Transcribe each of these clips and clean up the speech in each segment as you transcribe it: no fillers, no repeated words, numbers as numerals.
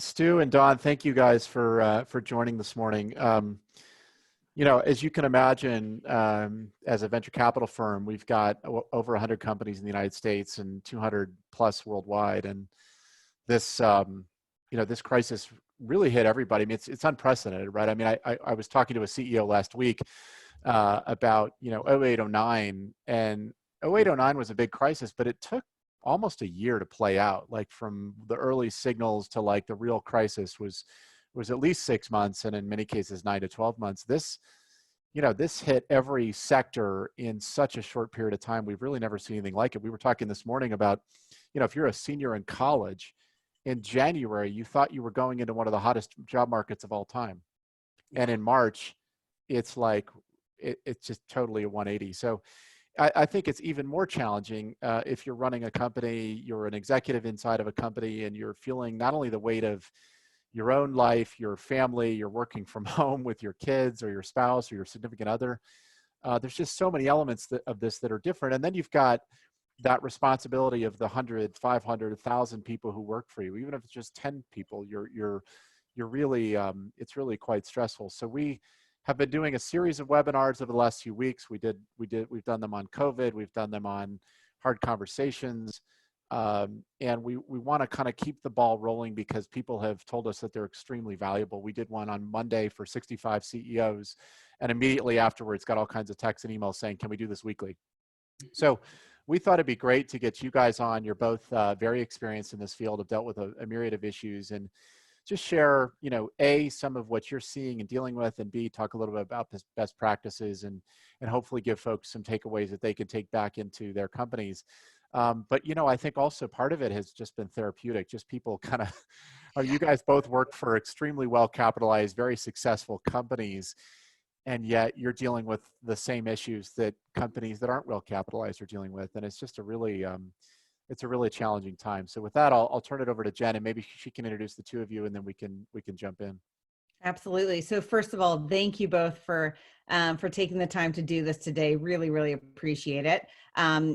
Stu and Dawn, thank you guys for joining this morning. As you can imagine, as a venture capital firm, we've got over 100 companies in the United States and 200 plus worldwide, and this this crisis really hit everybody. I mean, it's unprecedented, right? I mean, I was talking to a CEO last week about 08, 09, and 08, 09 was a big crisis, but it took almost a year to play out. Like from the early signals to like the real crisis was at least 6 months, and in many cases 9 to 12 months. This hit every sector in such a short period of time. We've really never seen anything like it. We were talking this morning about, if you're a senior in college, in January, you thought you were going into one of the hottest job markets of all time. And in March, it's like, it's just totally a 180. So I think it's even more challenging if you're running a company, you're an executive inside of a company, and you're feeling not only the weight of your own life, your family, you're working from home with your kids or your spouse or your significant other. There's just so many elements of this that are different. And then you've got that responsibility of the 100, 500, 1,000 people who work for you. Even if it's just 10 people, you're really, it's really quite stressful. So we have been doing a series of webinars over the last few weeks. We've done them on COVID. We've done them on hard conversations. And we want to kind of keep the ball rolling because people have told us that they're extremely valuable. We did one on Monday for 65 CEOs, and immediately afterwards got all kinds of texts and emails saying, can we do this weekly? So we thought it'd be great to get you guys on. You're both very experienced in this field, have dealt with a myriad of issues, and just share, A, some of what you're seeing and dealing with, and B, talk a little bit about this best practices and hopefully give folks some takeaways that they can take back into their companies. But, I think also part of it has just been therapeutic. Just people kind of, you guys both work for extremely well-capitalized, very successful companies, and yet you're dealing with the same issues that companies that aren't well-capitalized are dealing with. And it's just it's a really challenging time. So with that, I'll turn it over to Jen, and maybe she can introduce the two of you, and then we can jump in. Absolutely. So first of all, thank you both for taking the time to do this today. Really, really appreciate it.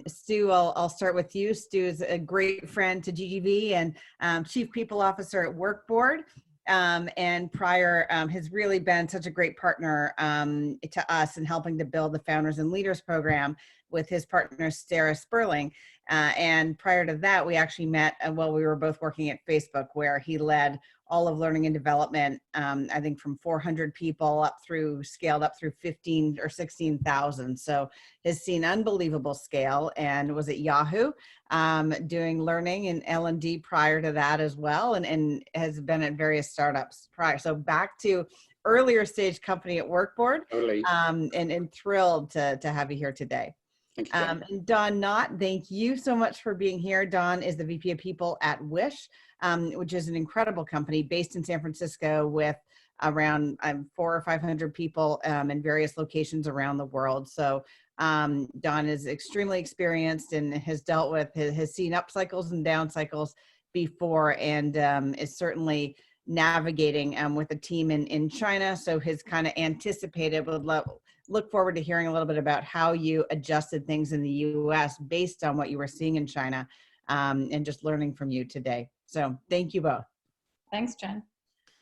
Stu, I'll start with you. Stu is a great friend to GGV and Chief People Officer at WorkBoard. And prior has really been such a great partner to us in helping to build the Founders and Leaders program with his partner, Sarah Sperling. And prior to that, we actually met while we were both working at Facebook, where he led all of learning and development, I think from 400 people scaled up through 15 or 16,000. So has seen unbelievable scale, and was at Yahoo doing learning and L&D prior to that as well, and has been at various startups prior. So back to earlier stage company at WorkBoard, Totally. And thrilled to have you here today. Thank you, and Dawn Nott, thank you so much for being here. Dawn is the VP of People at Wish, which is an incredible company based in San Francisco with around 400 or 500 people in various locations around the world. So Dawn is extremely experienced and has seen up cycles and down cycles before, and is certainly navigating with a team in China. So has kind of anticipated, look forward to hearing a little bit about how you adjusted things in the US based on what you were seeing in China, and just learning from you today. So thank you both. Thanks, Jen.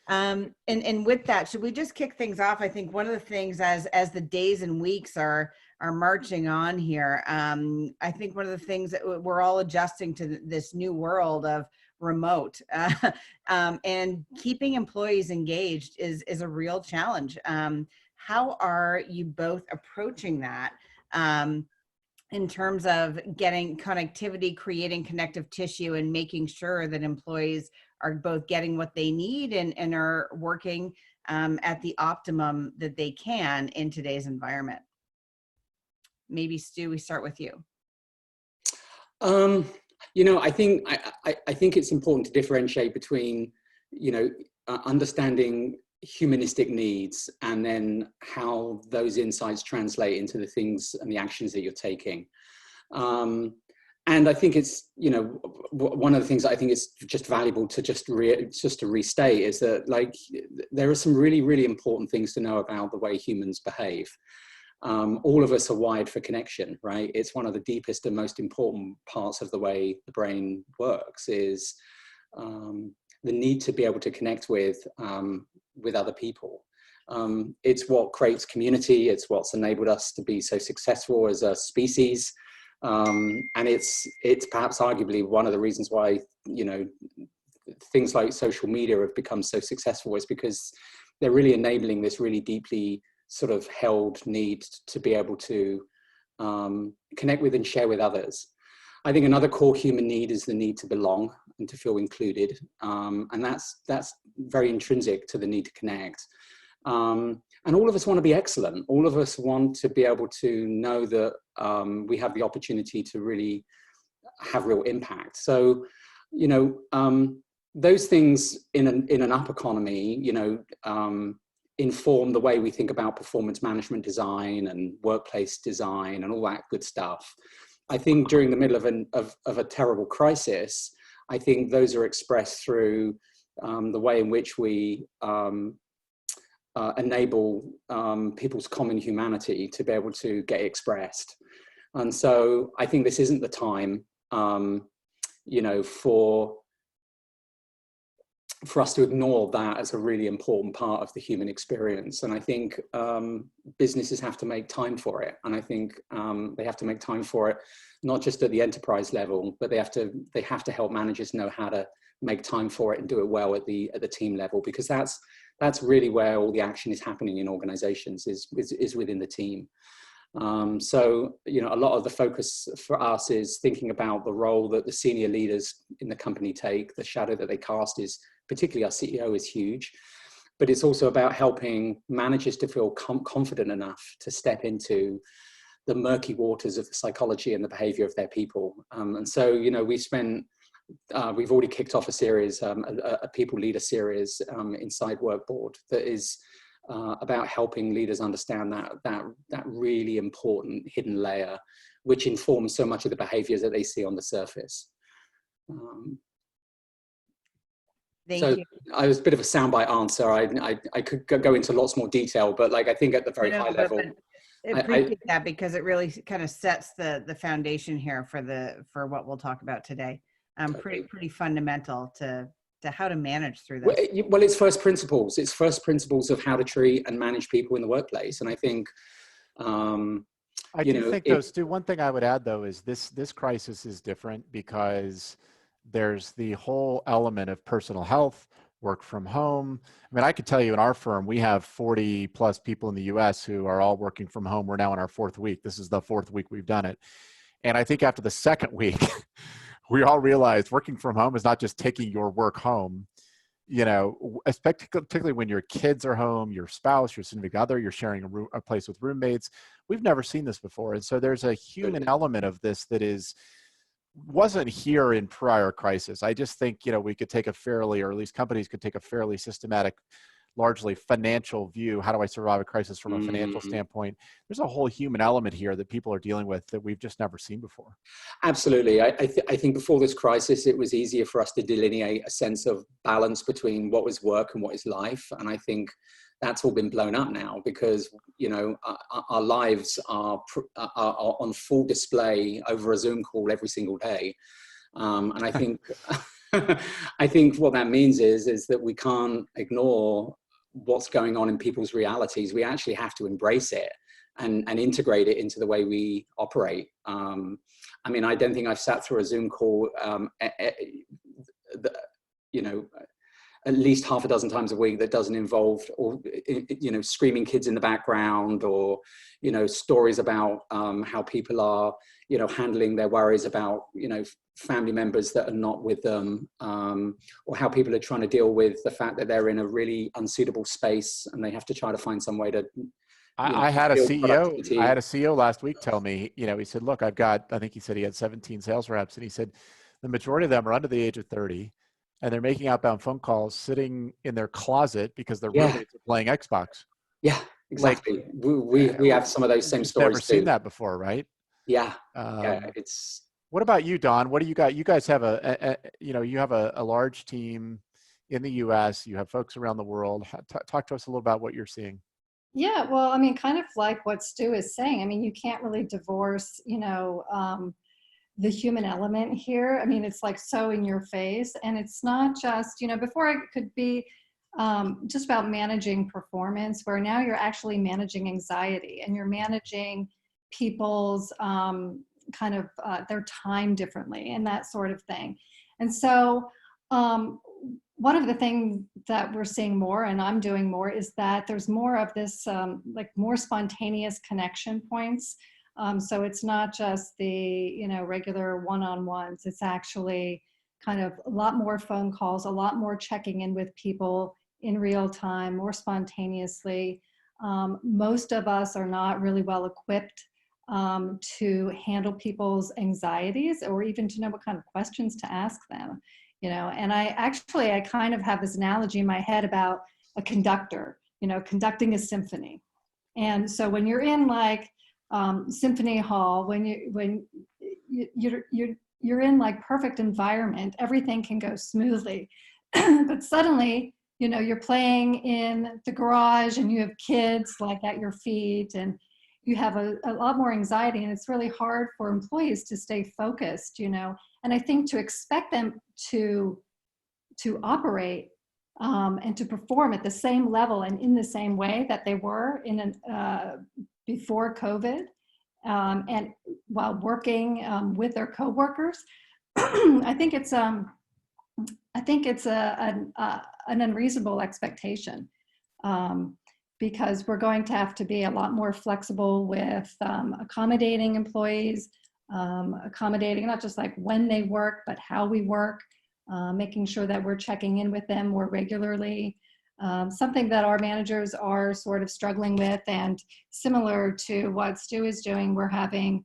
And with that, should we just kick things off? I think one of the things as the days and weeks are marching on here, I think one of the things that we're all adjusting to this new world of remote, and keeping employees engaged is a real challenge. How are you both approaching that in terms of getting connectivity, creating connective tissue, and making sure that employees are both getting what they need and are working at the optimum that they can in today's environment? Maybe Stu, we start with you. I think it's important to differentiate between, understanding humanistic needs and then how those insights translate into the things and the actions that you're taking. And I think it's, one of the things that I think it's just valuable to just to restate is that, like, there are some really, really important things to know about the way humans behave. All of us are wired for connection, right? It's one of the deepest and most important parts of the way the brain works, is the need to be able to connect with other people. It's what creates community. It's what's enabled us to be so successful as a species. And it's perhaps arguably one of the reasons why, you know, things like social media have become so successful, is because they're really enabling this really deeply sort of held need to be able to connect with and share with others. I think another core human need is the need to belong and to feel included. And that's very intrinsic to the need to connect. And all of us want to be excellent. All of us want to be able to know that we have the opportunity to really have real impact. So, you know, those things in an up economy, you know, inform the way we think about performance management design and workplace design and all that good stuff. I think during the middle of a terrible crisis, I think those are expressed through the way in which we enable people's common humanity to be able to get expressed. And so I think this isn't the time, you know, for us to ignore that as a really important part of the human experience. And I think businesses have to make time for it. And I think they have to make time for it, not just at the enterprise level, but they have to help managers know how to make time for it and do it well at the team level, because that's really where all the action is happening in organizations, is within the team. So, you know, a lot of the focus for us is thinking about the role that the senior leaders in the company take. The shadow that they cast is, particularly our CEO, is huge, but it's also about helping managers to feel confident enough to step into the murky waters of the psychology and the behavior of their people. And so, you know, we've already kicked off a series, a people leader series inside WorkBoard that is about helping leaders understand that really important hidden layer, which informs so much of the behaviors that they see on the surface. Thank you. I was a bit of a soundbite answer. I could go into lots more detail, but like, I think at the very high level, I appreciate that, because it really kind of sets the foundation here for what we'll talk about today. Pretty fundamental to how to manage through this. Well, it's first principles. It's first principles of how to treat and manage people in the workplace. And I think, I do think, though, Stu, one thing I would add, though, is this crisis is different because there's the whole element of personal health, work from home. I mean, I could tell you in our firm, we have 40 plus people in the US who are all working from home. We're now in our 4th week. This is the 4th week we've done it. And I think after the 2nd week, we all realized working from home is not just taking your work home, you know, particularly when your kids are home, your spouse, your significant other, you're sharing a place with roommates. We've never seen this before. And so there's a human element of this that wasn't here in prior crisis. I just think, you know, we could take a fairly, or at least companies could take a fairly systematic, largely financial view. How do I survive a crisis from a financial standpoint? There's a whole human element here that people are dealing with that we've just never seen before. Absolutely. I think before this crisis, it was easier for us to delineate a sense of balance between what was work and what is life. And I think that's all been blown up now, because, you know, our lives are on full display over a Zoom call every single day. And I think, I think what that means is that we can't ignore what's going on in people's realities. We actually have to embrace it and integrate it into the way we operate. I mean, I don't think I've sat through a Zoom call, you know, at least half a dozen times a week that doesn't involve, or, you know, screaming kids in the background, or, you know, stories about how people are, you know, handling their worries about, you know, family members that are not with them, or how people are trying to deal with the fact that they're in a really unsuitable space and they have to try to find some way to. I had a CEO last week tell me, you know, he said, look, I think he said he had 17 sales reps, and he said the majority of them are under the age of 30. And they're making outbound phone calls sitting in their closet because their roommates are playing Xbox. Yeah, exactly. Like, we have some of those same stories. Never seen that before, right? Yeah. It's. What about you, Dawn? What do you got? You guys have you have a large team in the U.S. You have folks around the world. Talk to us a little about what you're seeing. Yeah, well, I mean, kind of like what Stu is saying. I mean, you can't really divorce, you know, the human element here. I mean, it's like so in your face, and it's not just, you know, before it could be just about managing performance, where now you're actually managing anxiety, and you're managing people's kind of their time differently and that sort of thing. And so one of the things that we're seeing more, and I'm doing more, is that there's more of this like more spontaneous connection points. So it's not just the, you know, regular one-on-ones. It's actually kind of a lot more phone calls, a lot more checking in with people in real time, more spontaneously. Most of us are not really well equipped to handle people's anxieties, or even to know what kind of questions to ask them, you know. And I kind of have this analogy in my head about a conductor, you know, conducting a symphony. And so when you're in like symphony hall, when you're in like perfect environment, everything can go smoothly. But suddenly, you know, you're playing in the garage and you have kids like at your feet, and you have a lot more anxiety, and it's really hard for employees to stay focused, you know. And I think to expect them to operate and to perform at the same level and in the same way that they were in before COVID, and while working with their coworkers, I think it's an unreasonable expectation, because we're going to have to be a lot more flexible with accommodating employees, accommodating not just like when they work, but how we work, making sure that we're checking in with them more regularly. Something that our managers are sort of struggling with, and similar to what Stu is doing, we're having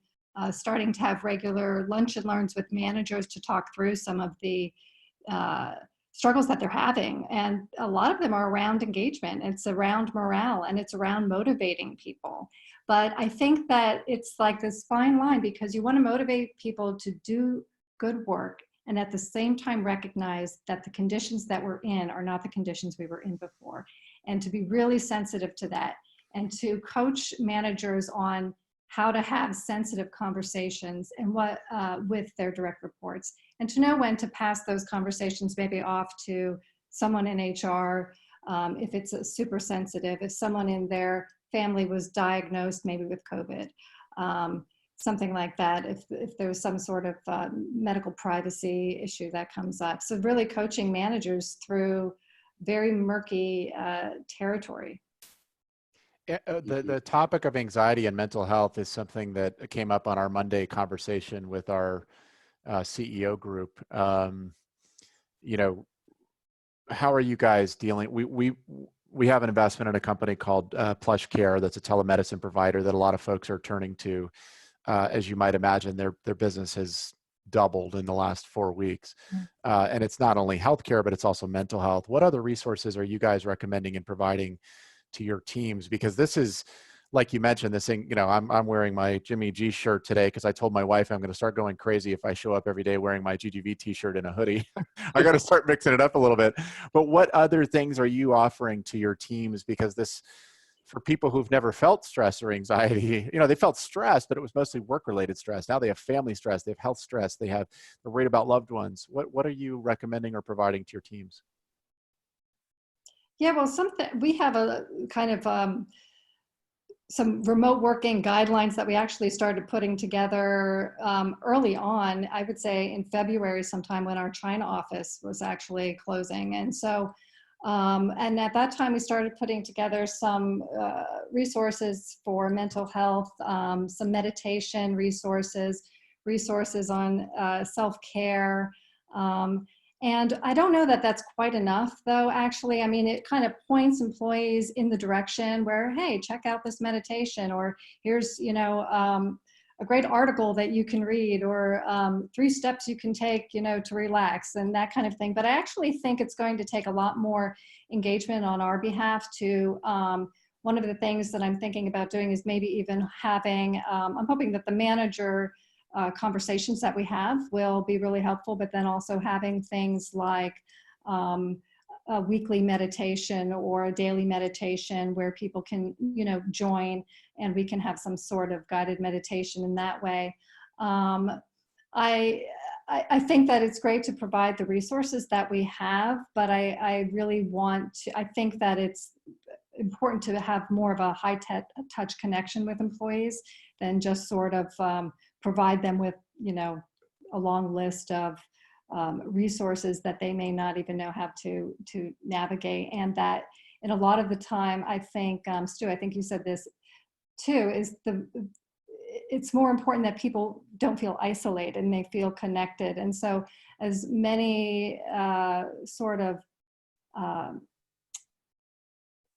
starting to have regular lunch and learns with managers to talk through some of the struggles that they're having. And a lot of them are around engagement, it's around morale, and it's around motivating people. But I think that it's like this fine line, because you want to motivate people to do good work, and at the same time recognize that the conditions that we're in are not the conditions we were in before, and to be really sensitive to that, and to coach managers on how to have sensitive conversations and what with their direct reports, and to know when to pass those conversations maybe off to someone in HR if it's super sensitive, if someone in their family was diagnosed maybe with COVID, something like that, if there's some sort of medical privacy issue that comes up. So really coaching managers through very murky territory. The topic of anxiety and mental health is something that came up on our Monday conversation with our CEO group. You know, how are you guys dealing? We have an investment in a company called Plush Care that's a telemedicine provider that a lot of folks are turning to. As you might imagine, their business has doubled in the last 4 weeks. And it's not only healthcare, but it's also mental health. What other resources are you guys recommending and providing to your teams? Because this is, like you mentioned, this thing, you know, I'm wearing my Jimmy G shirt today because I told my wife I'm going to start going crazy if I show up every day wearing my GGV t-shirt and a hoodie. I got to start mixing it up a little bit. But what other things are you offering to your teams? Because this, for people who've never felt stress or anxiety, you know, they felt stress, but it was mostly work-related stress. Now they have family stress, they have health stress, they're worried about loved ones. What are you recommending or providing to your teams? Yeah, well, we have a kind of some remote working guidelines that we actually started putting together early on, I would say in February sometime, when our China office was actually closing. And so, and at that time we started putting together some resources for mental health, some meditation resources on self-care. And I don't know that that's quite enough, though, actually. I mean, it kind of points employees in the direction where, hey, check out this meditation, or here's, you know, a great article that you can read, or 3 steps you can take, you know, to relax, and that kind of thing. But I actually think it's going to take a lot more engagement on our behalf to, one of the things that I'm thinking about doing is maybe even having, I'm hoping that the manager conversations that we have will be really helpful, but then also having things like a weekly meditation or a daily meditation where people can, you know, join, and we can have some sort of guided meditation in that way. I think that it's great to provide the resources that we have, but I really want to, I think that it's important to have more of a high-touch connection with employees than just sort of provide them with, you know, a long list of resources that they may not even know how to navigate. And that in a lot of the time, I think, Stu, I think you said this too, is it's more important that people don't feel isolated and they feel connected. And so as many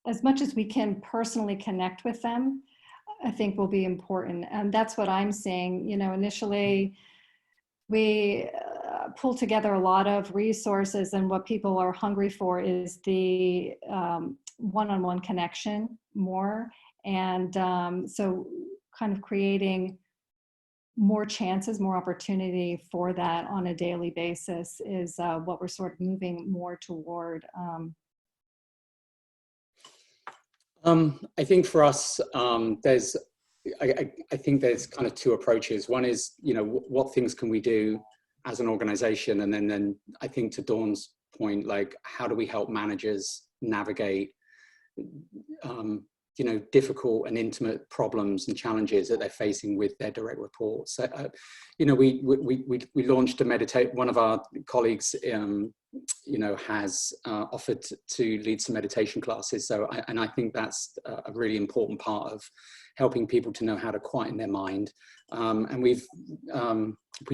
as much as we can personally connect with them, I think will be important. And that's what I'm seeing. You know, initially we pull together a lot of resources, and what people are hungry for is the one-on-one connection more. And so kind of creating more chances, more opportunity for that on a daily basis is what we're sort of moving more toward. I think for us, there's, I think there's kind of two approaches. One is, you know, what things can we do as an organization? And then I think to Dawn's point, like, how do we help managers navigate, you know, difficult and intimate problems and challenges that they're facing with their direct reports. You know, we launched a one of our colleagues, you know, has offered to lead some meditation classes. So, and I think that's a really important part of helping people to know how to quieten their mind. And we've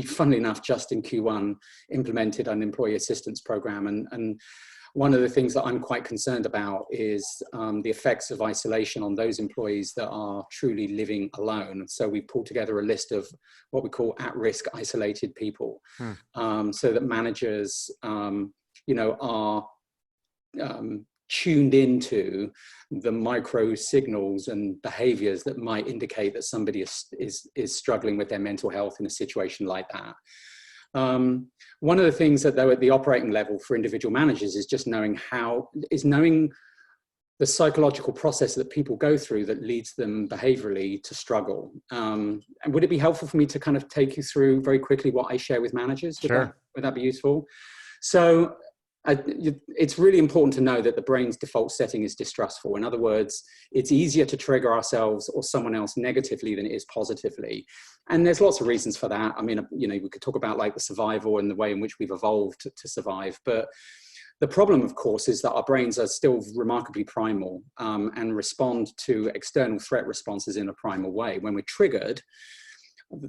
funnily enough, just in Q1, implemented an employee assistance program. And one of the things that I'm quite concerned about is the effects of isolation on those employees that are truly living alone. So we pulled together a list of what we call at-risk isolated people, so that managers, you know, are tuned into the micro signals and behaviors that might indicate that somebody is struggling with their mental health in a situation like that. One of the things that though at the operating level for individual managers is just knowing knowing the psychological process that people go through that leads them behaviorally to struggle. And would it be helpful for me to kind of take you through very quickly what I share with managers? Sure. Would that be useful? So it's really important to know that the brain's default setting is distrustful. In other words, it's easier to trigger ourselves or someone else negatively than it is positively. And there's lots of reasons for that. I mean, you know, we could talk about like the survival and the way in which we've evolved to survive. But the problem, of course, is that our brains are still remarkably primal and respond to external threat responses in a primal way. When we're triggered,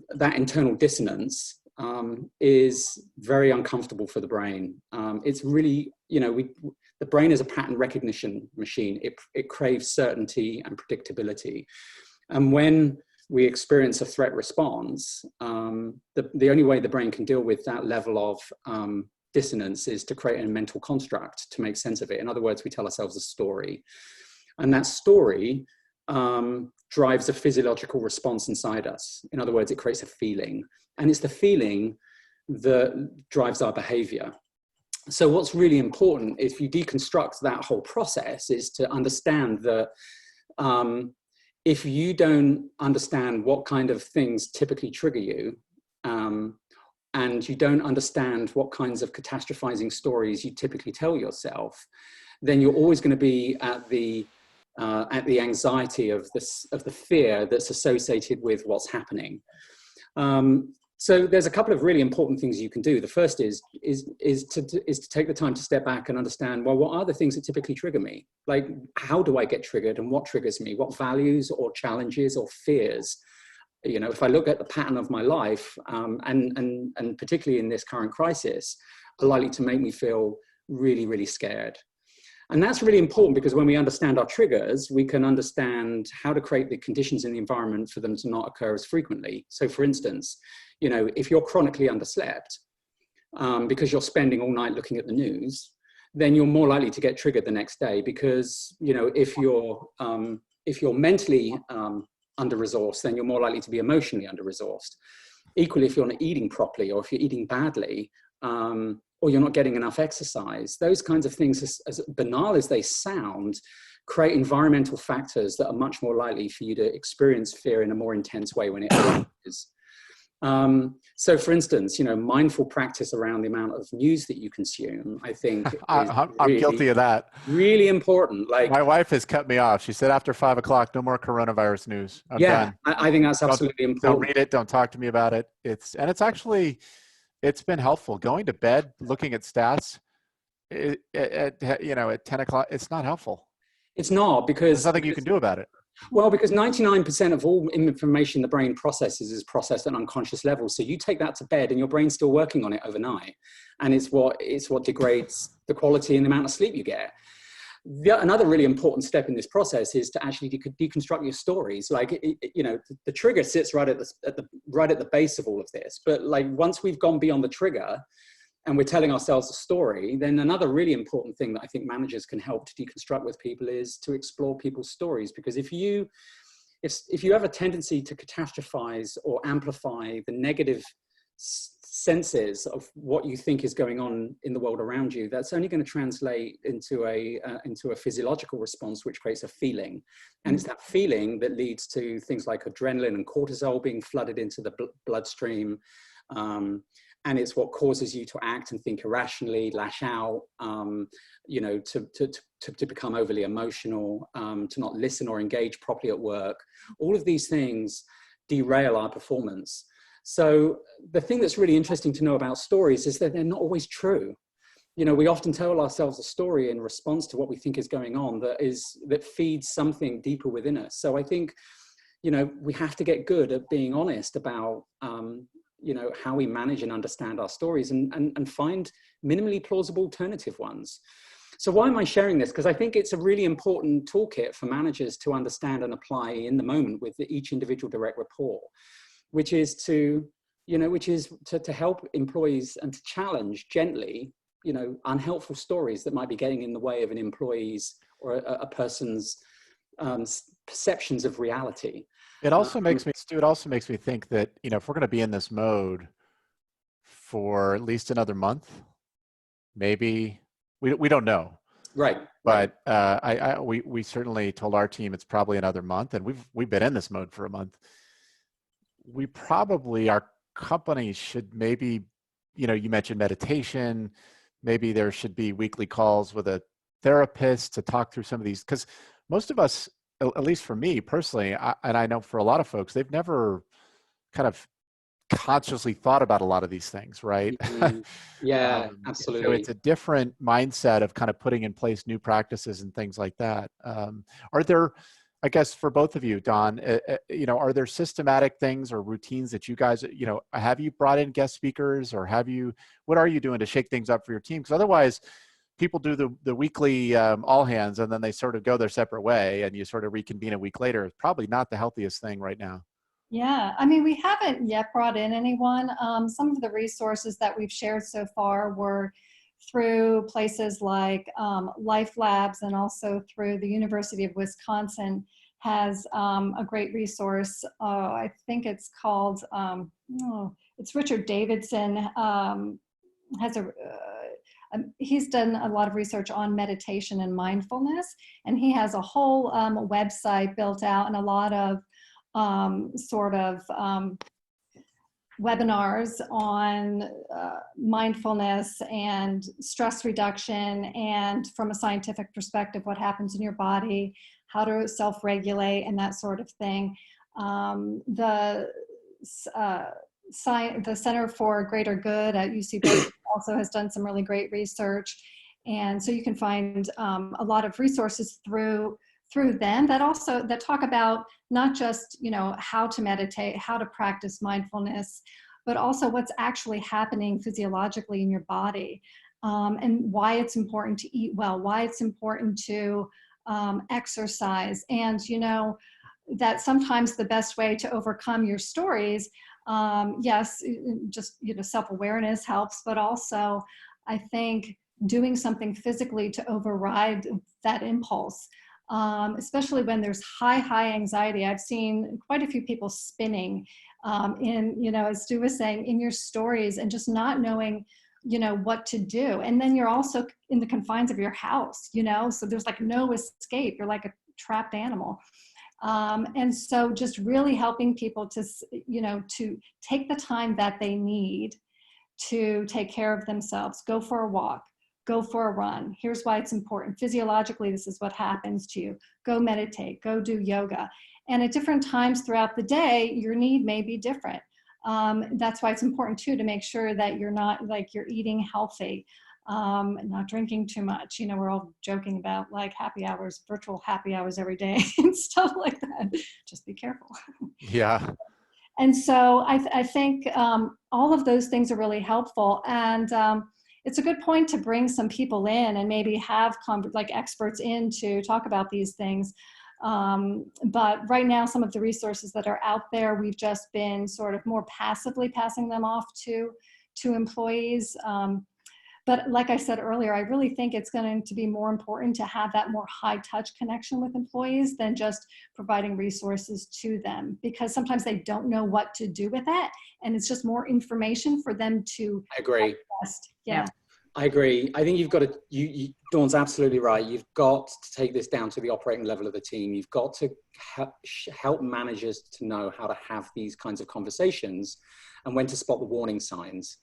that internal dissonance is very uncomfortable for the brain. It's really, you know, the brain is a pattern recognition machine. It craves certainty and predictability. And when we experience a threat response, the only way the brain can deal with that level of dissonance is to create a mental construct to make sense of it. In other words, we tell ourselves a story. And that story drives a physiological response inside us. In other words, it creates a feeling. And it's the feeling that drives our behavior. So what's really important, if you deconstruct that whole process, is to understand that if you don't understand what kind of things typically trigger you, and you don't understand what kinds of catastrophizing stories you typically tell yourself, then you're always going to be at the anxiety of the fear that's associated with what's happening. So there's a couple of really important things you can do. The first is to take the time to step back and understand, well, what are the things that typically trigger me? Like, how do I get triggered and what triggers me? What values or challenges or fears? You know, if I look at the pattern of my life, and particularly in this current crisis, are likely to make me feel really, really scared. And that's really important because when we understand our triggers, we can understand how to create the conditions in the environment for them to not occur as frequently. So for instance, you know, if you're chronically underslept because you're spending all night looking at the news, then you're more likely to get triggered the next day because, you know, if you're mentally under-resourced, then you're more likely to be emotionally under-resourced. Equally, if you're not eating properly or if you're eating badly, or you're not getting enough exercise, those kinds of things, as banal as they sound, create environmental factors that are much more likely for you to experience fear in a more intense way when it arises. So for instance, mindful practice around the amount of news that you consume, I think I'm really, guilty of that. really important. Like, my wife has cut me off. She said after 5 o'clock, no more coronavirus news. I'm done. I think that's absolutely important. Don't read it. Don't talk to me about it. It's been helpful. Going to bed, looking at stats at 10 o'clock, it's not helpful. It's not, because there's nothing you can do about it. Well, because 99% of all information the brain processes is processed at an unconscious level. So you take that to bed and your brain's still working on it overnight. And it's what degrades the quality and the amount of sleep you get. Another really important step in this process is to actually deconstruct your stories. Like, the trigger sits right at the base of all of this. But like, once we've gone beyond the trigger and we're telling ourselves a story, then another really important thing that I think managers can help to deconstruct with people is to explore people's stories. Because if you have a tendency to catastrophize or amplify the negative senses of what you think is going on in the world around you, that's only going to translate into a physiological response, which creates a feeling. And it's that feeling that leads to things like adrenaline and cortisol being flooded into the bloodstream. And it's what causes you to act and think irrationally, lash out, to become overly emotional, to not listen or engage properly at work. All of these things derail our performance. So the thing that's really interesting to know about stories is that they're not always true. We often tell ourselves a story in response to what we think is going on that feeds something deeper within us. So I think, we have to get good at being honest about how we manage and understand our stories and find minimally plausible alternative ones. So why am I sharing this? Because I think it's a really important toolkit for managers to understand and apply in the moment with each individual direct report, which is to help employees and to challenge gently, unhelpful stories that might be getting in the way of an employee's or a person's perceptions of reality. It also makes me think that, if we're going to be in this mode for at least another month, maybe we don't know. Right. But we certainly told our team it's probably another month, and we've been in this mode for a month. Our company should maybe, you mentioned meditation, maybe there should be weekly calls with a therapist to talk through some of these, because most of us, at least for me personally, and I know for a lot of folks, they've never kind of consciously thought about a lot of these things, right? Yeah, absolutely. So it's a different mindset of kind of putting in place new practices and things like that. Are there, I guess for both of you, Dawn, are there systematic things or routines that you guys, have you brought in guest speakers, or what are you doing to shake things up for your team? Because otherwise, people do the weekly all hands and then they sort of go their separate way and you sort of reconvene a week later. It's probably not the healthiest thing right now. Yeah, we haven't yet brought in anyone. Some of the resources that we've shared so far were through places like Life Labs, and also through the University of Wisconsin has a great resource. I think it's called, it's Richard Davidson, he's done a lot of research on meditation and mindfulness, and he has a whole website built out and a lot of webinars on mindfulness and stress reduction, and from a scientific perspective, what happens in your body, how to self-regulate, and that sort of thing. The Center for Greater Good at UC Berkeley also has done some really great research. And so you can find a lot of resources through them that talk about not just, how to meditate, how to practice mindfulness, but also what's actually happening physiologically in your body, and why it's important to eat well, why it's important to exercise. And, that sometimes the best way to overcome your stories, yes, just, self-awareness helps, but also I think doing something physically to override that impulse. Especially when there's high anxiety. I've seen quite a few people spinning as Stu was saying, in your stories, and just not knowing, what to do. And then you're also in the confines of your house, so there's like no escape. You're like a trapped animal. And so just really helping people to, to take the time that they need to take care of themselves. Go for a walk, go for a run. Here's why it's important. Physiologically, this is what happens to you. Go meditate, go do yoga. And at different times throughout the day, your need may be different. That's why it's important too, to make sure that you're not you're eating healthy, not drinking too much. We're all joking about like happy hours, virtual happy hours every day and stuff like that. Just be careful. Yeah. And so I think all of those things are really helpful. And it's a good point to bring some people in and maybe have experts in to talk about these things. But right now, some of the resources that are out there, we've just been sort of more passively passing them off to employees. But like I said earlier, I really think it's going to be more important to have that more high touch connection with employees than just providing resources to them, because sometimes they don't know what to do with that. And it's just more information for them to agree. digest. Yeah. I agree. I think you've got to, Dawn's absolutely right. You've got to take this down to the operating level of the team. You've got to help managers to know how to have these kinds of conversations and when to spot the warning signs.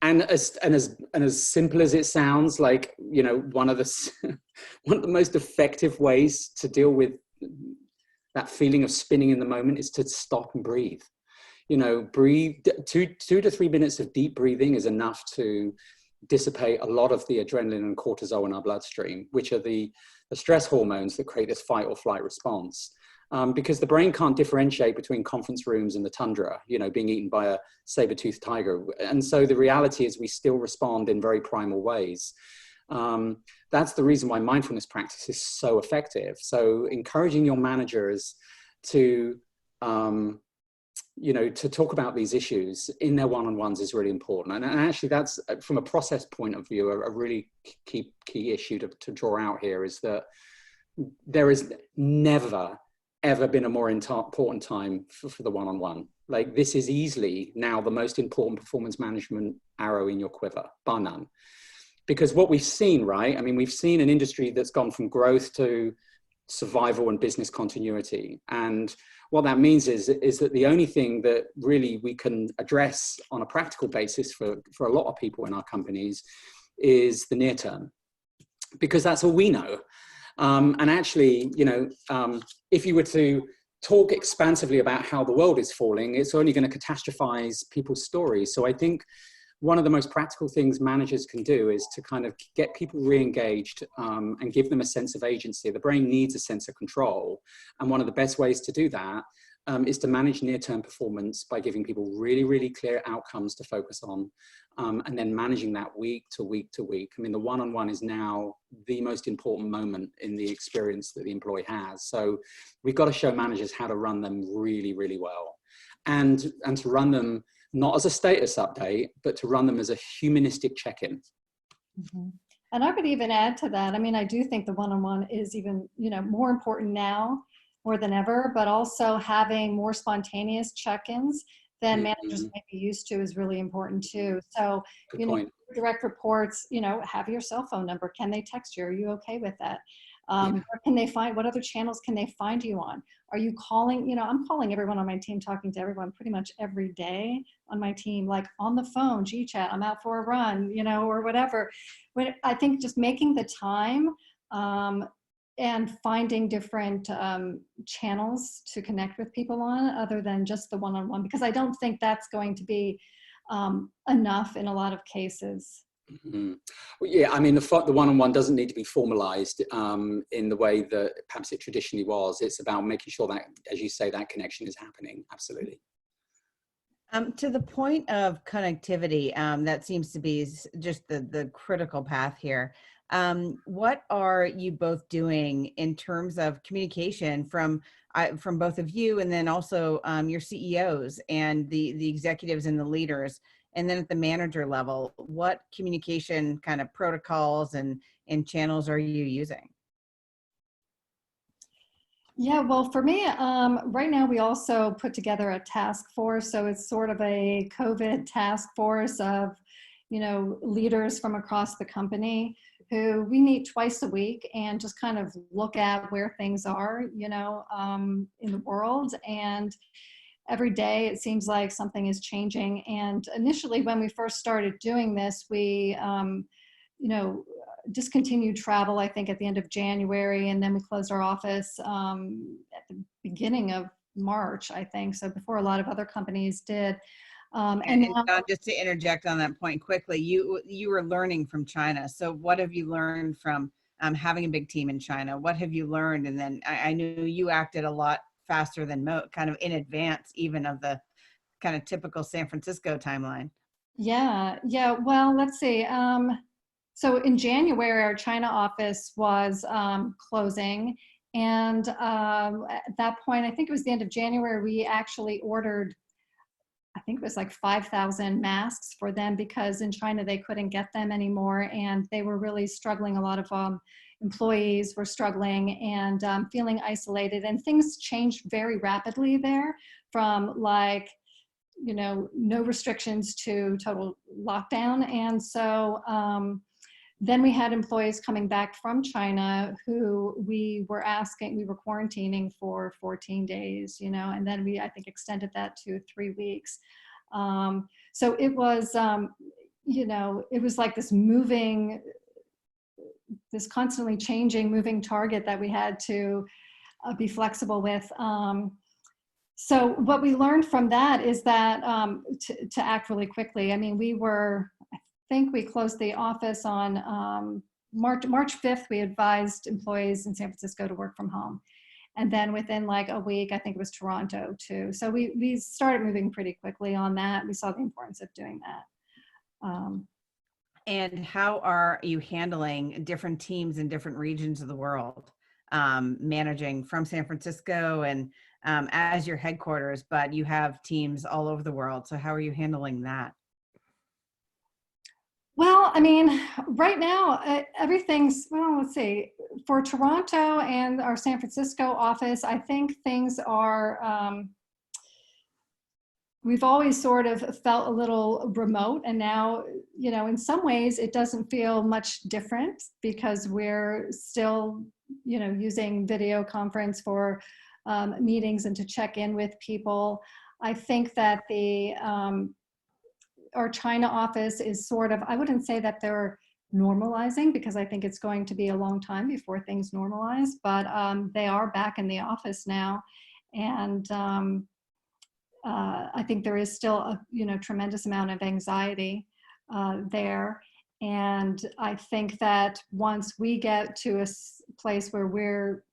And as simple as it sounds, like, one of the most effective ways to deal with that feeling of spinning in the moment is to stop and breathe. Breathe. 2 to 3 minutes of deep breathing is enough to dissipate a lot of the adrenaline and cortisol in our bloodstream, which are the stress hormones that create this fight or flight response. Because the brain can't differentiate between conference rooms and the tundra, being eaten by a saber-toothed tiger. And so the reality is we still respond in very primal ways. That's the reason why mindfulness practice is so effective. So encouraging your managers to, to talk about these issues in their one-on-ones is really important. And actually that's, from a process point of view, a really key issue to draw out here is that there is never ever been a more important time for the one-on-one. Like, this is easily now the most important performance management arrow in your quiver, bar none. Because what we've seen, right? I mean, we've seen an industry that's gone from growth to survival and business continuity. And what that means is that the only thing that really we can address on a practical basis for a lot of people in our companies is the near term, because that's all we know. And actually, if you were to talk expansively about how the world is falling, it's only going to catastrophize people's stories. So I think one of the most practical things managers can do is to kind of get people re-engaged and give them a sense of agency. The brain needs a sense of control. And one of the best ways to do that is to manage near-term performance by giving people really, really clear outcomes to focus on, and then managing that week to week to week. I mean, the one-on-one is now the most important moment in the experience that the employee has. So we've got to show managers how to run them really, really well, and to run them not as a status update, but to run them as a humanistic check-in. Mm-hmm. And I would even add to that. I mean, I do think the one-on-one is even, more important now more than ever, but also having more spontaneous check-ins than managers may be used to is really important too. So, direct reports, have your cell phone number. Can they text you? Are you okay with that? Where can they find, what other channels can they find you on? Are you calling, I'm calling everyone on my team, talking to everyone pretty much every day on my team, like on the phone, G-chat, I'm out for a run, or whatever. But I think just making the time and finding different channels to connect with people on other than just the one-on-one, because I don't think that's going to be enough in a lot of cases. Mm-hmm. Well, yeah, I mean, the one-on-one doesn't need to be formalized in the way that perhaps it traditionally was. It's about making sure that, as you say, that connection is happening. Absolutely. To the point of connectivity, that seems to be just the critical path here. What are you both doing in terms of communication from both of you, and then also your CEOs and the executives and the leaders? And then at the manager level, what communication kind of protocols and channels are you using? Yeah, well, for me, right now we also put together a task force. So it's sort of a COVID task force of, leaders from across the company who we meet twice a week and just kind of look at where things are, in the world. And every day it seems like something is changing. And initially, when we first started doing this, we, discontinued travel, I think, at the end of January, and then we closed our office at the beginning of March, I think, so before a lot of other companies did. And now, Dawn, just to interject on that point quickly, you were learning from China. So what have you learned from having a big team in China? What have you learned? And then I knew you acted a lot faster than kind of in advance even of the kind of typical San Francisco timeline. Yeah. Well, let's see. So in January, our China office was closing. And at that point, I think it was the end of January, we actually ordered, I think it was like 5,000 masks for them, because in China, they couldn't get them anymore. And they were really struggling. A lot of employees were struggling and feeling isolated. And things changed very rapidly there, from like, no restrictions to total lockdown. And so then we had employees coming back from China who we were quarantining for 14 days, and then we, I think, extended that to 3 weeks. So it was, it was like this constantly changing, moving target that we had to be flexible with. So what we learned from that is that to act really quickly. I mean, I think we closed the office on March 5th. We advised employees in San Francisco to work from home. And then within like a week, I think it was Toronto too. So we started moving pretty quickly on that. We saw the importance of doing that. And how are you handling different teams in different regions of the world, managing from San Francisco and as your headquarters, but you have teams all over the world. So how are you handling that? Well, I mean, right now, everything's, well, let's see, for Toronto and our San Francisco office, I think things are, we've always sort of felt a little remote, and now, in some ways it doesn't feel much different, because we're still, using video conference for meetings and to check in with people. I think that our China office is sort of, I wouldn't say that they're normalizing, because I think it's going to be a long time before things normalize, but they are back in the office now. And I think there is still a tremendous amount of anxiety there. And I think that once we get to a place where we're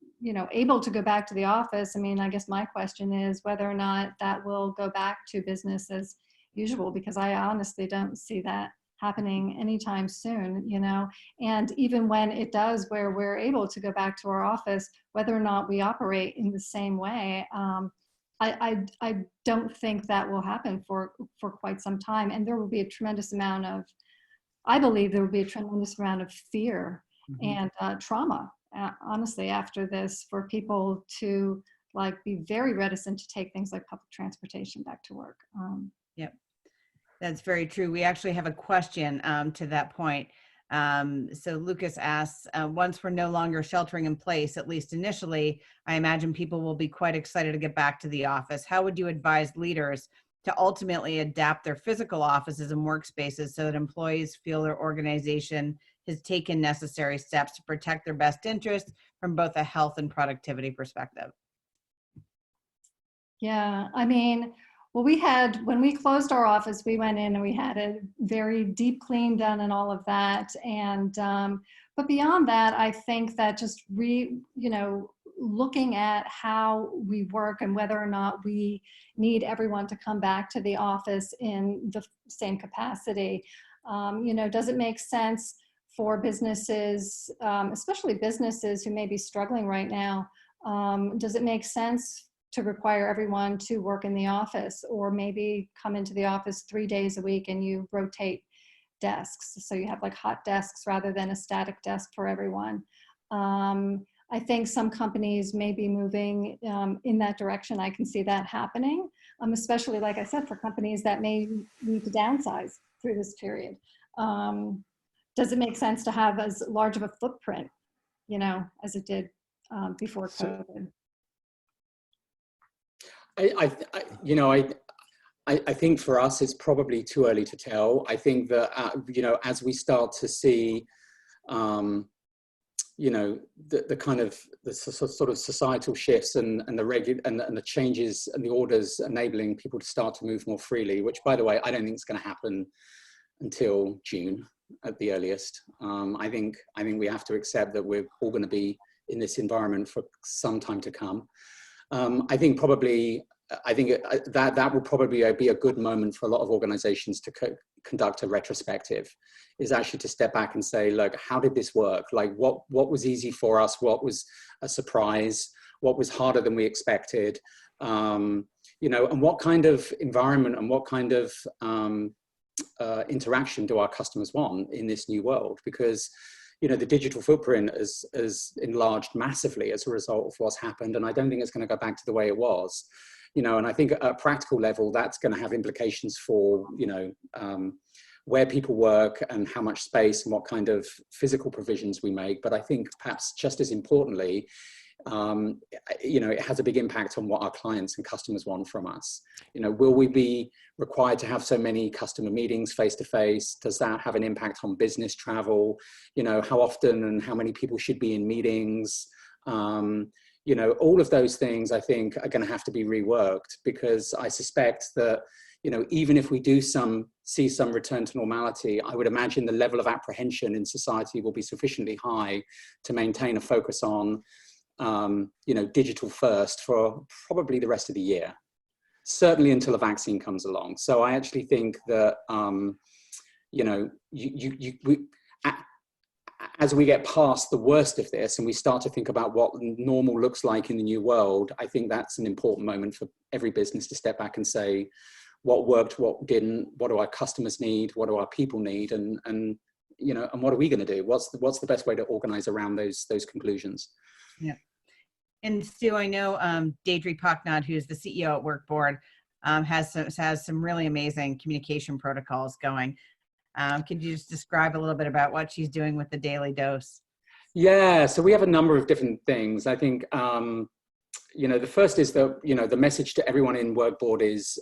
able to go back to the office, I mean, I guess my question is whether or not that will go back to business as usual, because I honestly don't see that happening anytime soon, and even when it does, where we're able to go back to our office, whether or not we operate in the same way, I don't think that will happen for quite some time. And there will be a tremendous amount of, I believe there will be a tremendous amount of fear and trauma, honestly, after this, for people to like be very reticent to take things like public transportation back to work. Yep. That's very true. We actually have a question to that point. So Lucas asks, once we're no longer sheltering in place, at least initially, I imagine people will be quite excited to get back to the office. How would you advise leaders to ultimately adapt their physical offices and workspaces so that employees feel their organization has taken necessary steps to protect their best interests from both a health and productivity perspective? Yeah, I mean, well, when we closed our office, we went in and we had a very deep clean done and all of that. And, but beyond that, I think that just looking at how we work and whether or not we need everyone to come back to the office in the same capacity. Does it make sense for businesses, especially businesses who may be struggling right now? Does it make sense to require everyone to work in the office, or maybe come into the office 3 days a week and you rotate desks? So you have like hot desks rather than a static desk for everyone. I think some companies may be moving in that direction. I can see that happening, especially, like I said, for companies that may need to downsize through this period. does it make sense to have as large of a footprint, you know, as it did before COVID? I think for us, it's probably too early to tell. I think that, you know, as we start to see, you know, the kind of the sort of societal shifts and the changes and the orders enabling people to start to move more freely, which, by the way, I don't think is going to happen until June at the earliest. I think we have to accept that we're all going to be in this environment for some time to come. I think that will probably be a good moment for a lot of organizations to conduct a retrospective, is actually to step back and say, look, how did this work? Like what was easy for us? What was a surprise? What was harder than we expected? You know, and what kind of environment and what kind of interaction do our customers want in this new world? Because, you know, the digital footprint is enlarged massively as a result of what's happened. And I don't think it's going to go back to the way it was. You know, and I think at a practical level, that's going to have implications for, you know, where people work and how much space and what kind of physical provisions we make. But I think perhaps just as importantly, you know, it has a big impact on what our clients and customers want from us. You know, will we be required to have so many customer meetings face to face? Does that have an impact on business travel? You know, how often and how many people should be in meetings? You know, all of those things I think are going to have to be reworked, because I suspect that, you know, even if we do see some return to normality, I would imagine the level of apprehension in society will be sufficiently high to maintain a focus on, you know, digital first for probably the rest of the year, certainly until a vaccine comes along. So I actually think that, you know, as we get past the worst of this and we start to think about what normal looks like in the new world, I think that's an important moment for every business to step back and say, what worked, what didn't, what do our customers need, what do our people need, and you know, and what are we going to do? What's the best way to organize around those conclusions? Yeah. And Stu, I know Deirdre Nott, who's the CEO at WorkBoard, has some really amazing communication protocols going. Could you just describe a little bit about what she's doing with the Daily Dose? Yeah, so we have a number of different things. I think, you know, the first is that, you know, the message to everyone in WorkBoard is,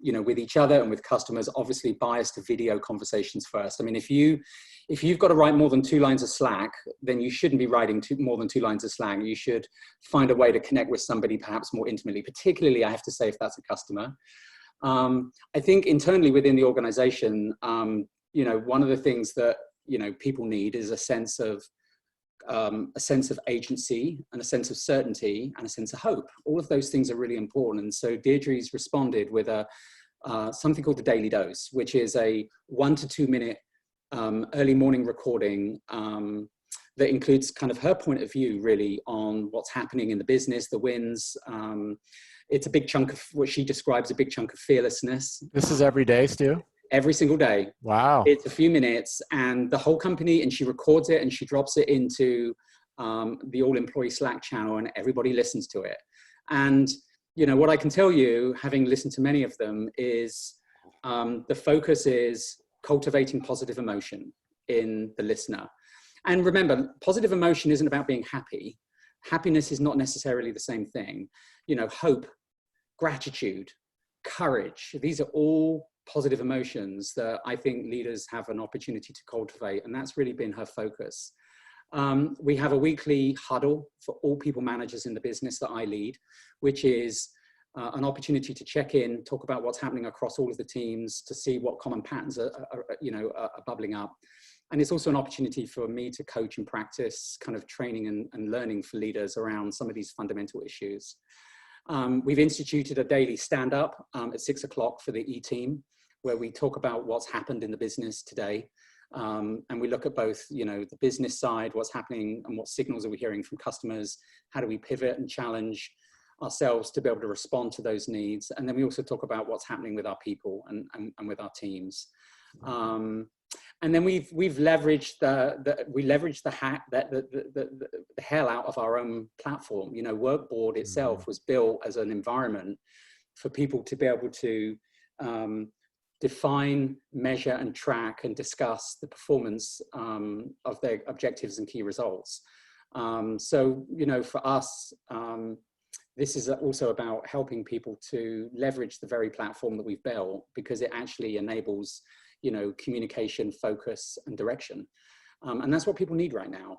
you know, with each other and with customers, obviously bias to video conversations first. I mean, if you've got to write more than 2 lines of Slack, then you shouldn't be writing more than 2 lines of Slack. You should find a way to connect with somebody perhaps more intimately, particularly, I have to say, if that's a customer. I think internally within the organization, you know, one of the things that, you know, people need is a sense of agency and a sense of certainty and a sense of hope. All of those things are really important. And so Deirdre's responded with something called the Daily Dose, which is a 1 to 2 minute early morning recording that includes kind of her point of view really on what's happening in the business, the wins. It's a big chunk of what she describes, a big chunk of fearlessness. This is every day, Stu? Every single day. Wow. It's a few minutes, and the whole company, and she records it and she drops it into the all employee Slack channel, and everybody listens to it. And, you know, what I can tell you, having listened to many of them, is the focus is cultivating positive emotion in the listener. And remember, positive emotion isn't about being happy. Happiness is not necessarily the same thing. You know, hope, gratitude, courage, these are all positive emotions that I think leaders have an opportunity to cultivate. And that's really been her focus. We have a weekly huddle for all people managers in the business that I lead, which is an opportunity to check in, talk about what's happening across all of the teams, to see what common patterns are bubbling up. And it's also an opportunity for me to coach and practice kind of training and learning for leaders around some of these fundamental issues. We've instituted a daily stand-up at 6 o'clock for the E-team, where we talk about what's happened in the business today. And we look at both, you know, the business side, what's happening and what signals are we hearing from customers? How do we pivot and challenge ourselves to be able to respond to those needs? And then we also talk about what's happening with our people and with our teams. And then we've leveraged the hell out of our own platform. You know, WorkBoard itself was built as an environment for people to be able to define, measure, and track and discuss the performance of their objectives and key results. So, you know, for us, this is also about helping people to leverage the very platform that we've built, because it actually enables, you know, communication, focus, and direction. And that's what people need right now.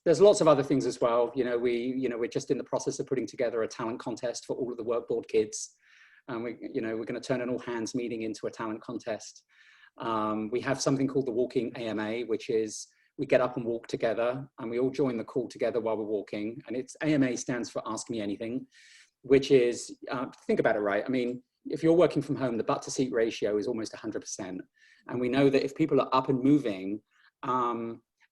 There's lots of other things as well. You know, we're just in the process of putting together a talent contest for all of the WorkBoard kids. We're going to turn an all hands meeting into a talent contest. We have something called the Walking AMA, which is we get up and walk together, and we all join the call together while we're walking. And it's AMA stands for Ask Me Anything, which is, think about it, right? I mean, if you're working from home, the butt to seat ratio is almost 100%. And we know that if people are up and moving,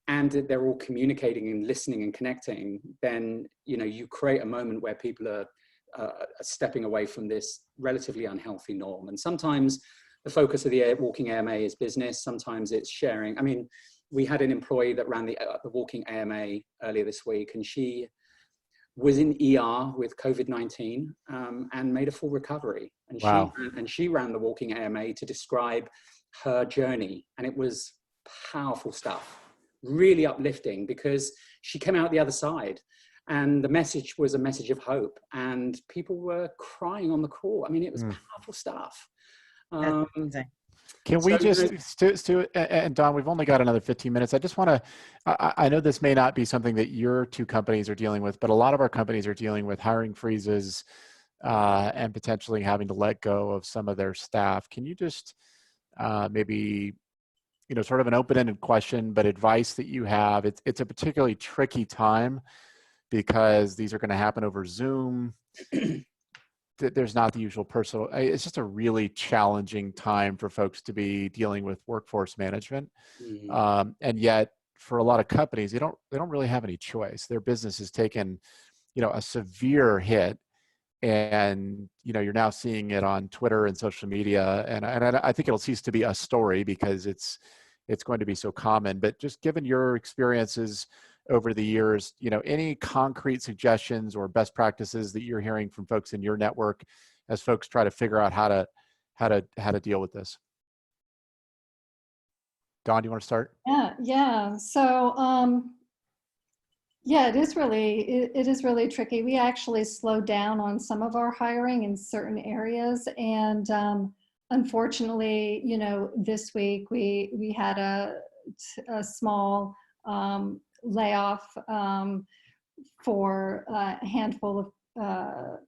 and they're all communicating and listening and connecting, then, you know, you create a moment where people are stepping away from this relatively unhealthy norm. And sometimes the focus of the Walking AMA is business. Sometimes it's sharing. I mean, we had an employee that ran the Walking AMA earlier this week, and she was in ER with COVID-19 and made a full recovery. And wow. she ran the Walking AMA to describe her journey. And it was powerful stuff, really uplifting, because she came out the other side. And the message was a message of hope, and people were crying on the call. I mean, it was powerful stuff. Can we Stu and Dawn, we've only got another 15 minutes. I just want to, I know this may not be something that your two companies are dealing with, but a lot of our companies are dealing with hiring freezes and potentially having to let go of some of their staff. Can you just maybe, you know, sort of an open-ended question, but advice that you have? It's a particularly tricky time, because these are going to happen over Zoom. There's not the usual personal, it's just a really challenging time for folks to be dealing with workforce management. And yet for a lot of companies, they don't really have any choice. Their business has taken, you know, a severe hit. And, you know, you're now seeing it on Twitter and social media. And I think it'll cease to be a story, because it's going to be so common. But just given your experiences over the years, you know, any concrete suggestions or best practices that you're hearing from folks in your network as folks try to figure out how to deal with this? Dawn, do you want to start? Yeah. So, yeah, it is really tricky. We actually slowed down on some of our hiring in certain areas, and unfortunately, you know, this week we had a small layoff for a handful of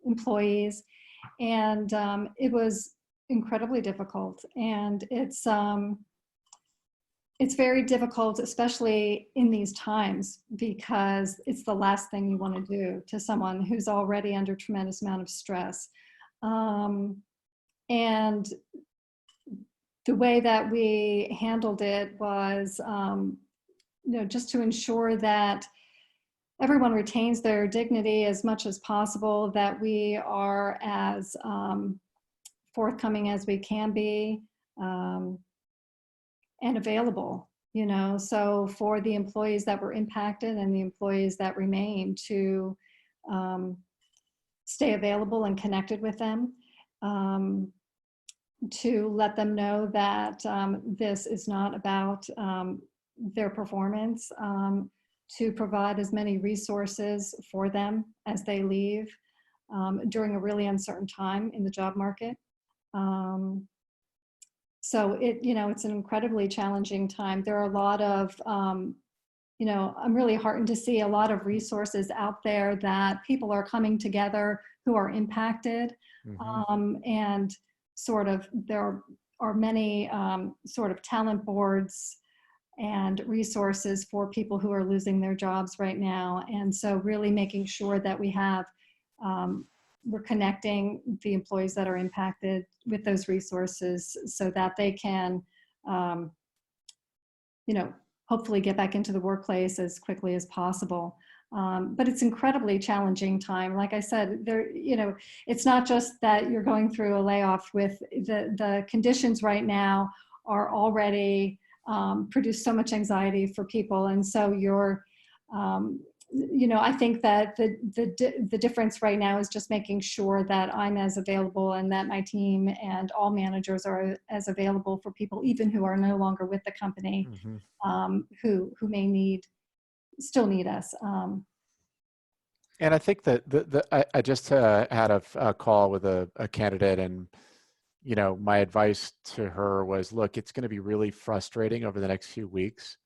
employees, and it was incredibly difficult. And it's very difficult, especially in these times, because it's the last thing you want to do to someone who's already under a tremendous amount of stress. And the way that we handled it was, you know, just to ensure that everyone retains their dignity as much as possible, that we are as forthcoming as we can be, and available, you know. So for the employees that were impacted and the employees that remain, to stay available and connected with them, to let them know that this is not about their performance, to provide as many resources for them as they leave during a really uncertain time in the job market. So it's an incredibly challenging time. There are a lot of, you know, I'm really heartened to see a lot of resources out there that people are coming together who are impacted. And sort of, there are many sort of talent boards and resources for people who are losing their jobs right now. And so really making sure that we have, we're connecting the employees that are impacted with those resources so that they can, you know, hopefully get back into the workplace as quickly as possible. But it's incredibly challenging time. Like I said, you know, it's not just that you're going through a layoff. With the conditions right now are already produce so much anxiety for people. And so you're you know, I think that the difference right now is just making sure that I'm as available and that my team and all managers are as available for people, even who are no longer with the company, who may still need us. And I think that I just had a call with a candidate, and you know, my advice to her was, look, it's going to be really frustrating over the next few weeks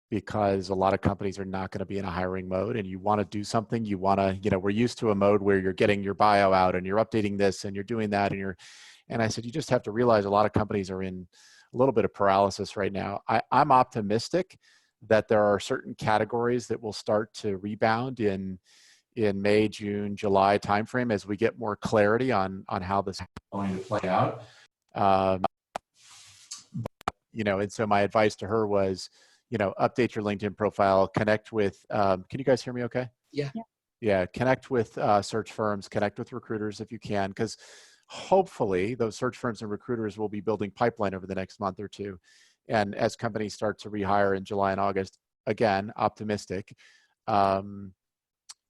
because a lot of companies are not going to be in a hiring mode, and you want to do something. You want to, you know, we're used to a mode where you're getting your bio out and you're updating this and you're doing that, and I said, you just have to realize a lot of companies are in a little bit of paralysis right now. I'm optimistic that there are certain categories that will start to rebound in May, June, July timeframe as we get more clarity on how this is going to play out. You know, and so my advice to her was, you know, update your LinkedIn profile, connect with, can you guys hear me okay? Yeah. Yeah, connect with search firms, connect with recruiters if you can, because hopefully those search firms and recruiters will be building pipeline over the next month or two. And as companies start to rehire in July and August, again, optimistic,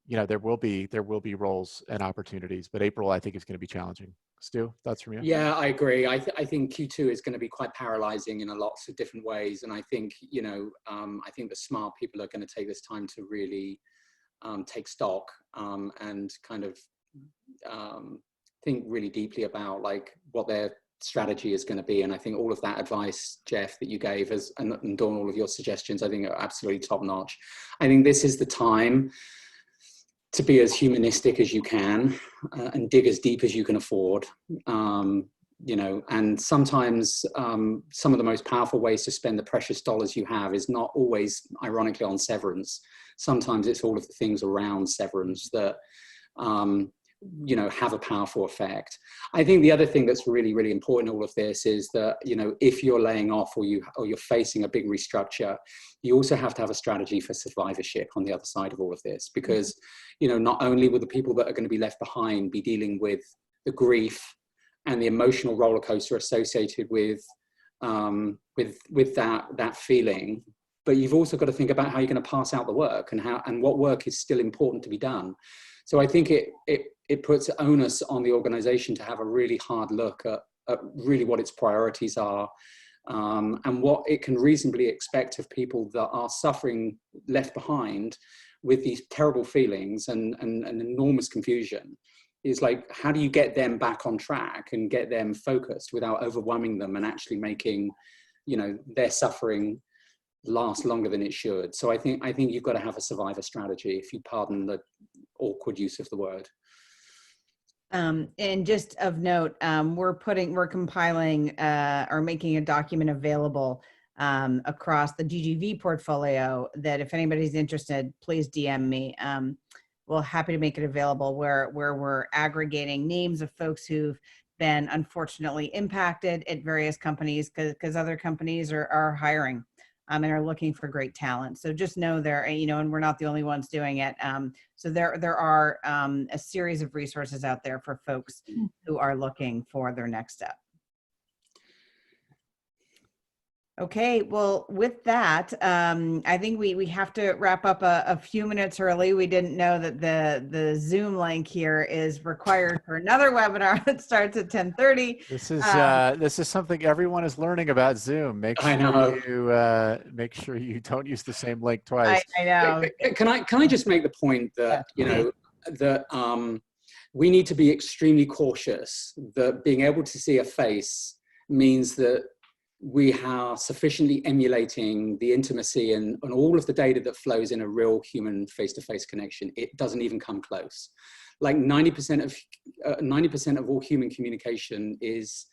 you know, there will be roles and opportunities, but April, I think, is going to be challenging. Stu, thoughts from you? Yeah, I agree. I think Q2 is going to be quite paralyzing in lots of different ways. And I think, you know, I think the smart people are going to take this time to really take stock and kind of think really deeply about like what their strategy is going to be. And I think all of that advice, Jeff, that you gave us, and Dawn, all of your suggestions, I think are absolutely top notch. I think this is the time to be as humanistic as you can and dig as deep as you can afford. You know, and sometimes some of the most powerful ways to spend the precious dollars you have is not always, ironically, on severance. Sometimes it's all of the things around severance that, you know, have a powerful effect. I think the other thing that's really, really important in all of this is that, you know, if you're laying off or you're facing a big restructure, you also have to have a strategy for survivorship on the other side of all of this, because, you know, not only will the people that are going to be left behind be dealing with the grief and the emotional roller coaster associated with that feeling, but you've also got to think about how you're going to pass out the work and what work is still important to be done. So I think it puts onus on the organization to have a really hard look at really what its priorities are, and what it can reasonably expect of people that are suffering, left behind with these terrible feelings and enormous confusion. Is like, how do you get them back on track and get them focused without overwhelming them and actually making, you know, their suffering last longer than it should. So I think you've got to have a survivor strategy, if you pardon the awkward use of the word. And just of note, we're compiling or making a document available across the GGV portfolio that if anybody's interested, please DM me. We're happy to make it available where we're aggregating names of folks who've been unfortunately impacted at various companies because other companies are hiring and are looking for great talent. So just know there, you know, and we're not the only ones doing it. So there are a series of resources out there for folks who are looking for their next step. Okay, well, with that, I think we have to wrap up a few minutes early. We didn't know that the Zoom link here is required for another webinar that starts at 10:30. This is something everyone is learning about Zoom. Make sure you don't use the same link twice. I know. Can I just make the point that, you know, that we need to be extremely cautious that being able to see a face means that we are sufficiently emulating the intimacy and all of the data that flows in a real human face-to-face connection. It doesn't even come close. Like 90% of all human communication is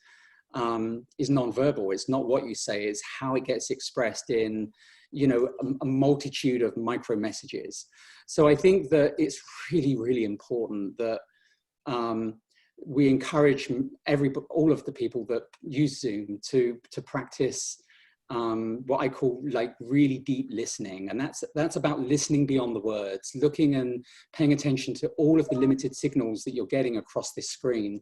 nonverbal. It's not what you say, it's how it gets expressed in, you know, a multitude of micro messages. So I think that it's really, really important that we encourage all of the people that use Zoom to practice what I call like really deep listening. And that's about listening beyond the words, looking and paying attention to all of the limited signals that you're getting across this screen,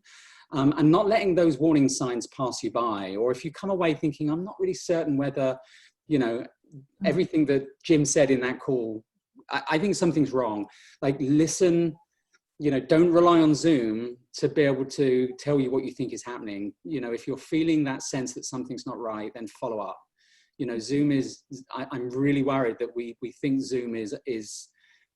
and not letting those warning signs pass you by. Or if you come away thinking, I'm not really certain whether, you know, everything that Jim said in that call I think something's wrong. Like, listen, you know, don't rely on Zoom to be able to tell you what you think is happening. You know, if you're feeling that sense that something's not right, then follow up. You know, Zoom is, I'm really worried that we think Zoom is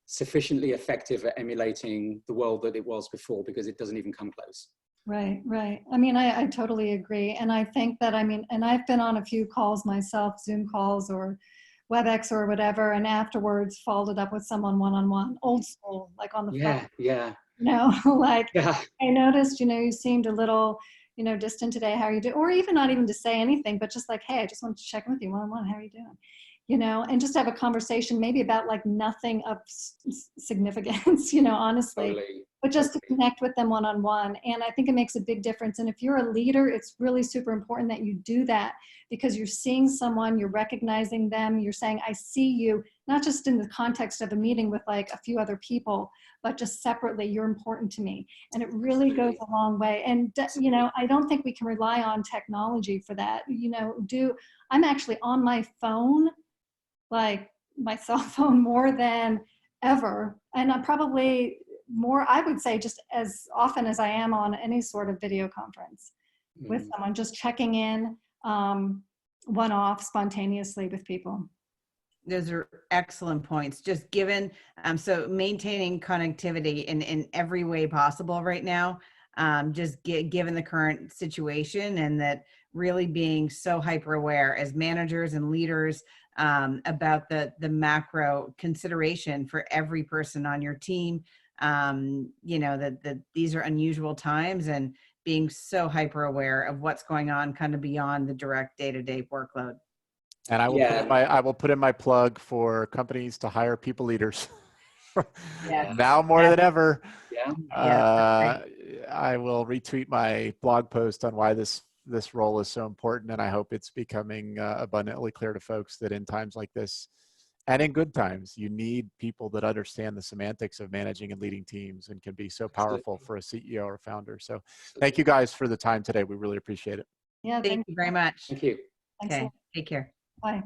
sufficiently effective at emulating the world that it was before, because it doesn't even come close. Right, right. I mean, I totally agree. And I think that, I mean, and I've been on a few calls myself, Zoom calls or WebEx or whatever, and afterwards followed up with someone one-on-one, old school, like on the phone. Yeah. You know, like, Yeah. I noticed, you know, you seemed a little, you know, distant today. How are you doing? Or even not even to say anything, but just like, hey, I just wanted to check in with you one-on-one. How are you doing? You know, and just have a conversation maybe about like nothing of significance, you know, honestly. Totally. But just to connect with them one-on-one. And I think it makes a big difference. And if you're a leader, it's really super important that you do that, because you're seeing someone, you're recognizing them, you're saying, I see you, not just in the context of a meeting with like a few other people, but just separately, you're important to me. And it really goes a long way. And, you know, I don't think we can rely on technology for that. You know, I'm actually on my phone, like my cell phone, more than ever. And I'm probably more, I would say, just as often as I am on any sort of video conference with someone, just checking in one-off spontaneously with people. Those are excellent points. Just given, so maintaining connectivity in every way possible right now, just given the current situation, and that really being so hyper aware as managers and leaders about the macro consideration for every person on your team. You know, that these are unusual times, and being so hyper aware of what's going on kind of beyond the direct day-to-day workload. And I will put in my plug for companies to hire people leaders. Yes. Now more than ever. Yeah. I will retweet my blog post on why this role is so important, and I hope it's becoming abundantly clear to folks that in times like this, and in good times, you need people that understand the semantics of managing and leading teams, and can be so powerful for a CEO or founder. So thank you guys for the time today. We really appreciate it. Yeah. Thank you very much. Thank you. Thanks a Okay, lot. take care. Bye.